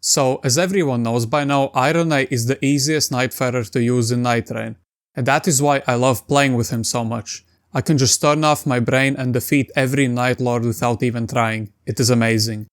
So, as everyone knows by now, Ironeye is the easiest Nightfarer to use in Nightreign, and that is why I love playing with him so much. I can just turn off my brain and defeat every Night Lord without even trying. It is amazing.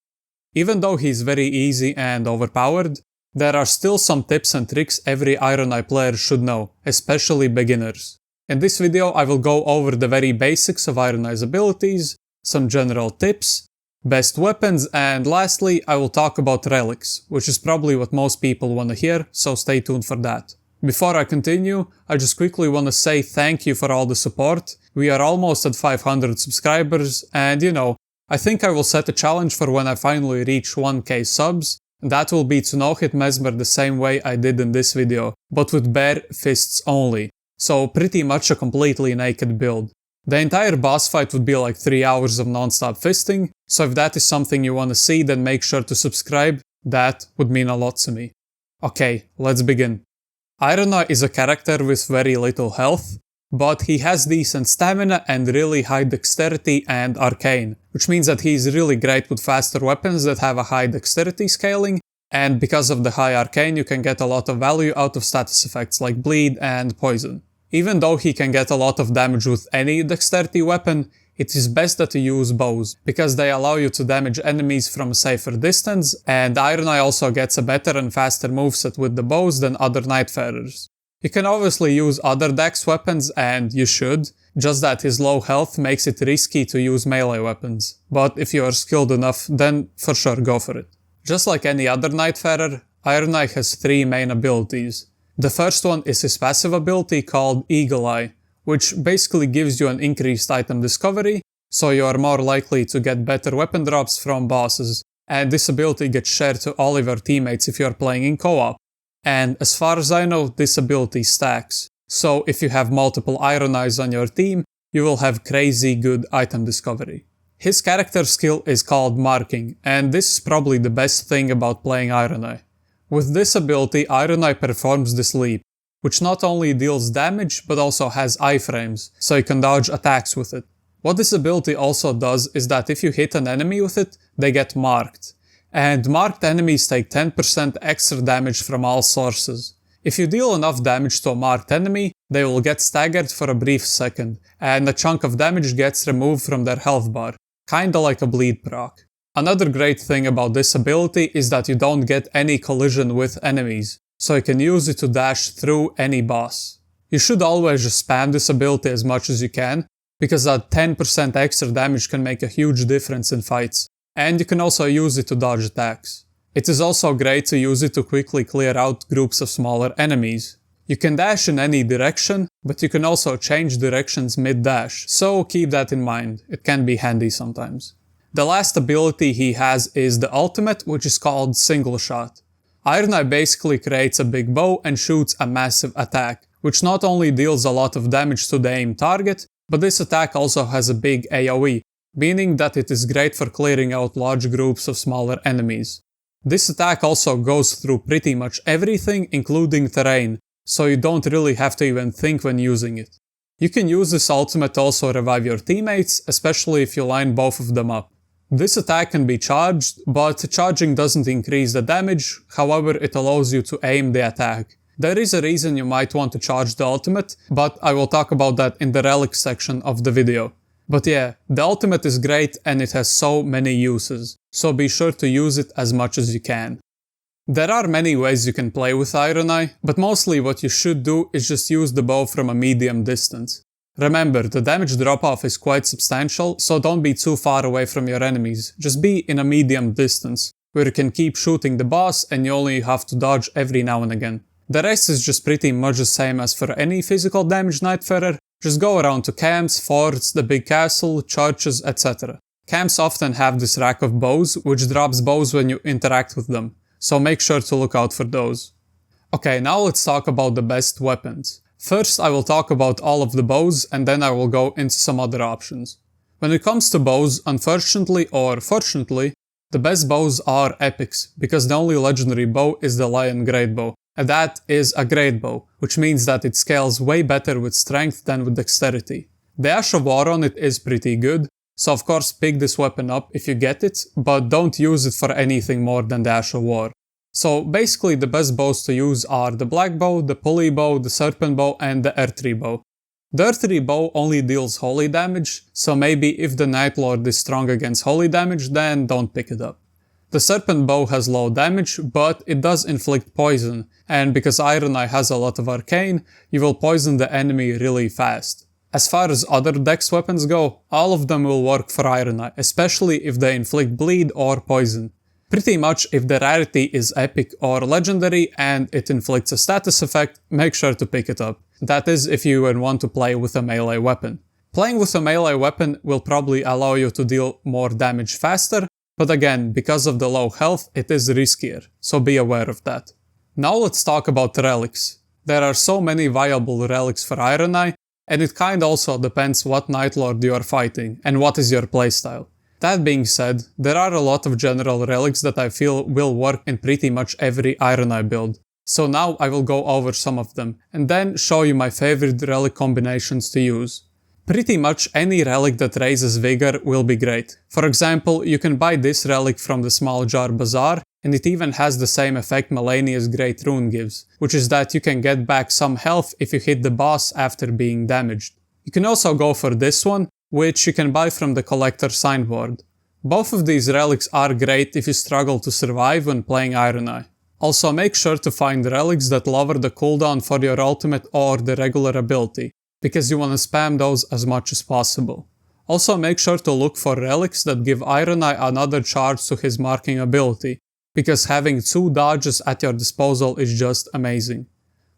Even though he's very easy and overpowered, there are still some tips and tricks every Ironeye player should know, especially beginners. In this video I will go over the very basics of Ironeye's abilities, some general tips, best weapons, and lastly I will talk about Relics, which is probably what most people wanna hear, so stay tuned for that. Before I continue, I just quickly wanna say thank you for all the support. We are almost at 500 subscribers, and I think I will set a challenge for when I finally reach 1k subs. That will be to no-hit Mesmer the same way I did in this video, but with bare fists only. So pretty much a completely naked build. The entire boss fight would be like 3 hours of non-stop fisting, so if that is something you wanna see, then make sure to subscribe. That would mean a lot to me. Okay, let's begin. Ironeye is a character with very little health, but he has decent stamina and really high dexterity and arcane, which means that he is really great with faster weapons that have a high dexterity scaling, and because of the high arcane you can get a lot of value out of status effects like bleed and poison. Even though he can get a lot of damage with any dexterity weapon, it is best that you use bows, because they allow you to damage enemies from a safer distance, and Ironeye also gets a better and faster moveset with the bows than other Nightfarers. You can obviously use other dex weapons, and you should, just that his low health makes it risky to use melee weapons, but if you are skilled enough, then for sure go for it. Just like any other Nightfarer, Ironeye has 3 main abilities. The first one is his passive ability called Eagle Eye, which basically gives you an increased item discovery, so you are more likely to get better weapon drops from bosses, and this ability gets shared to all of your teammates if you are playing in co-op. And as far as I know, this ability stacks, so if you have multiple Ironeyes on your team, you will have crazy good item discovery. His character skill is called Marking, and this is probably the best thing about playing Ironeye. With this ability, Ironeye performs this leap, which not only deals damage but also has iframes, so you can dodge attacks with it. What this ability also does is that if you hit an enemy with it, they get marked. And marked enemies take 10% extra damage from all sources. If you deal enough damage to a marked enemy, they will get staggered for a brief second, and a chunk of damage gets removed from their health bar, kinda like a bleed proc. Another great thing about this ability is that you don't get any collision with enemies, so you can use it to dash through any boss. You should always just spam this ability as much as you can, because that 10% extra damage can make a huge difference in fights, and you can also use it to dodge attacks. It is also great to use it to quickly clear out groups of smaller enemies. You can dash in any direction, but you can also change directions mid-dash, so keep that in mind, it can be handy sometimes. The last ability he has is the ultimate, which is called Single Shot. Ironeye basically creates a big bow and shoots a massive attack, which not only deals a lot of damage to the aim target, but this attack also has a big AoE, meaning that it is great for clearing out large groups of smaller enemies. This attack also goes through pretty much everything, including terrain, so you don't really have to even think when using it. You can use this ultimate to also revive your teammates, especially if you line both of them up. This attack can be charged, but charging doesn't increase the damage, however it allows you to aim the attack. There is a reason you might want to charge the ultimate, but I will talk about that in the Relics section of the video. But yeah, the ultimate is great and it has so many uses, so be sure to use it as much as you can. There are many ways you can play with Ironeye, but mostly what you should do is just use the bow from a medium distance. Remember, the damage drop-off is quite substantial, so don't be too far away from your enemies, just be in a medium distance, where you can keep shooting the boss and you only have to dodge every now and again. The rest is just pretty much the same as for any physical damage Nightfarer, just go around to camps, forts, the big castle, churches, etc. Camps often have this rack of bows, which drops bows when you interact with them, so make sure to look out for those. Okay, now let's talk about the best weapons. First, I will talk about all of the bows, and then I will go into some other options. When it comes to bows, unfortunately or fortunately, the best bows are epics, because the only legendary bow is the Lion Great Bow, and that is a great bow, which means that it scales way better with strength than with dexterity. The Ash of War on it is pretty good, so of course pick this weapon up if you get it, but don't use it for anything more than the Ash of War. So basically the best bows to use are the black bow, the pulley bow, the serpent bow, and the earthly bow. The earthly bow only deals holy damage, so maybe if the Night Lord is strong against holy damage, then don't pick it up. The serpent bow has low damage, but it does inflict poison, and because Ironeye has a lot of arcane, you will poison the enemy really fast. As far as other dex weapons go, all of them will work for Ironeye, especially if they inflict bleed or poison. Pretty much if the rarity is epic or legendary and it inflicts a status effect, make sure to pick it up. That is if you want to play with a melee weapon. Playing with a melee weapon will probably allow you to deal more damage faster, but again, because of the low health, it is riskier, so be aware of that. Now let's talk about relics. There are so many viable relics for Ironeye, and it kinda also depends what Night Lord you are fighting and what is your playstyle. That being said, there are a lot of general relics that I feel will work in pretty much every Ironeye build. So now I will go over some of them, and then show you my favorite relic combinations to use. Pretty much any relic that raises vigor will be great. For example, you can buy this relic from the Small Jar Bazaar, and it even has the same effect Malenia's Great Rune gives, which is that you can get back some health if you hit the boss after being damaged. You can also go for this one, which you can buy from the Collector Signboard. Both of these relics are great if you struggle to survive when playing Ironeye. Also make sure to find relics that lower the cooldown for your ultimate or the regular ability, because you want to spam those as much as possible. Also make sure to look for relics that give Ironeye another charge to his marking ability, because having 2 dodges at your disposal is just amazing.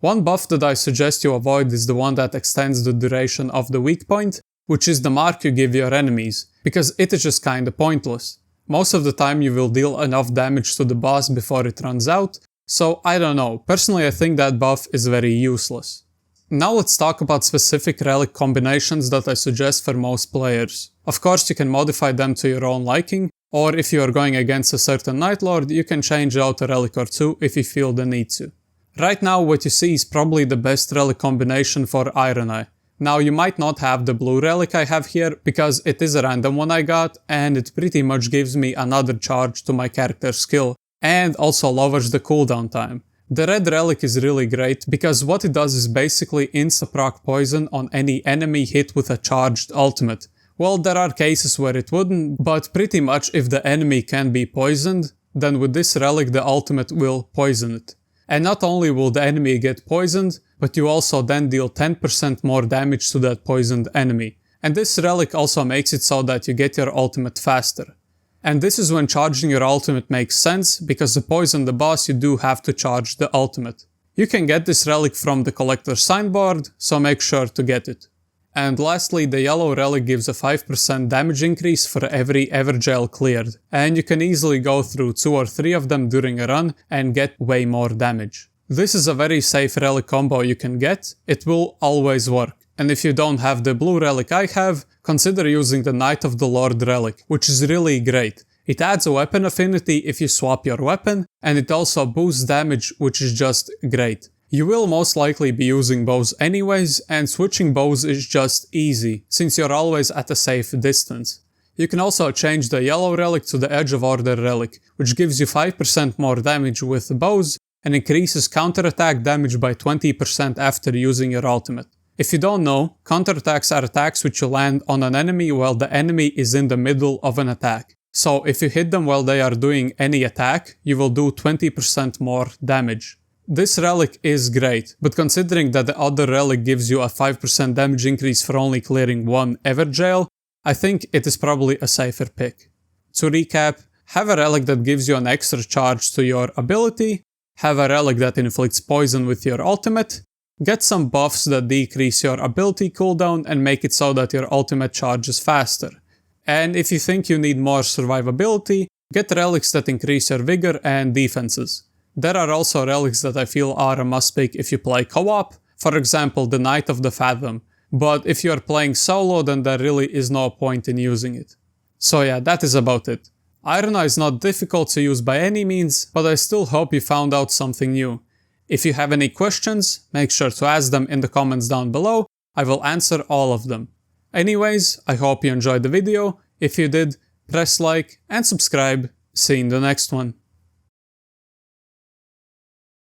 One buff that I suggest you avoid is the one that extends the duration of the weak point, which is the mark you give your enemies, because it is just kinda pointless. Most of the time you will deal enough damage to the boss before it runs out, so I don't know, personally I think that buff is very useless. Now let's talk about specific relic combinations that I suggest for most players. Of course you can modify them to your own liking, or if you are going against a certain Night Lord, you can change out a relic or two if you feel the need to. Right now what you see is probably the best relic combination for Ironeye. Now you might not have the blue relic I have here, because it is a random one I got, and it pretty much gives me another charge to my character skill, and also lowers the cooldown time. The red relic is really great, because what it does is basically insta-proc poison on any enemy hit with a charged ultimate. Well, there are cases where it wouldn't, but pretty much if the enemy can be poisoned, then with this relic the ultimate will poison it. And not only will the enemy get poisoned, but you also then deal 10% more damage to that poisoned enemy. And this relic also makes it so that you get your ultimate faster. And this is when charging your ultimate makes sense, because to poison the boss you do have to charge the ultimate. You can get this relic from the Collector Signboard, so make sure to get it. And lastly, the yellow relic gives a 5% damage increase for every Evergel cleared, and you can easily go through 2 or 3 of them during a run and get way more damage. This is a very safe relic combo you can get, it will always work. And if you don't have the blue relic I have, consider using the Knight of the Lord relic, which is really great. It adds a weapon affinity if you swap your weapon, and it also boosts damage, which is just great. You will most likely be using bows anyways, and switching bows is just easy, since you're always at a safe distance. You can also change the yellow relic to the Edge of Order relic, which gives you 5% more damage with the bows, and increases counterattack damage by 20% after using your ultimate. If you don't know, counterattacks are attacks which you land on an enemy while the enemy is in the middle of an attack. So if you hit them while they are doing any attack, you will do 20% more damage. This relic is great, but considering that the other relic gives you a 5% damage increase for only clearing 1 Evergel, I think it is probably a safer pick. To recap, have a relic that gives you an extra charge to your ability, have a relic that inflicts poison with your ultimate, get some buffs that decrease your ability cooldown and make it so that your ultimate charges faster. And if you think you need more survivability, get relics that increase your vigor and defenses. There are also relics that I feel are a must pick if you play co-op, for example the Knight of the Fathom, but if you are playing solo then there really is no point in using it. So yeah, that is about it. Ironeye is not difficult to use by any means, but I still hope you found out something new. If you have any questions, make sure to ask them in the comments down below, I will answer all of them. Anyways, I hope you enjoyed the video, if you did, press like and subscribe, see you in the next one.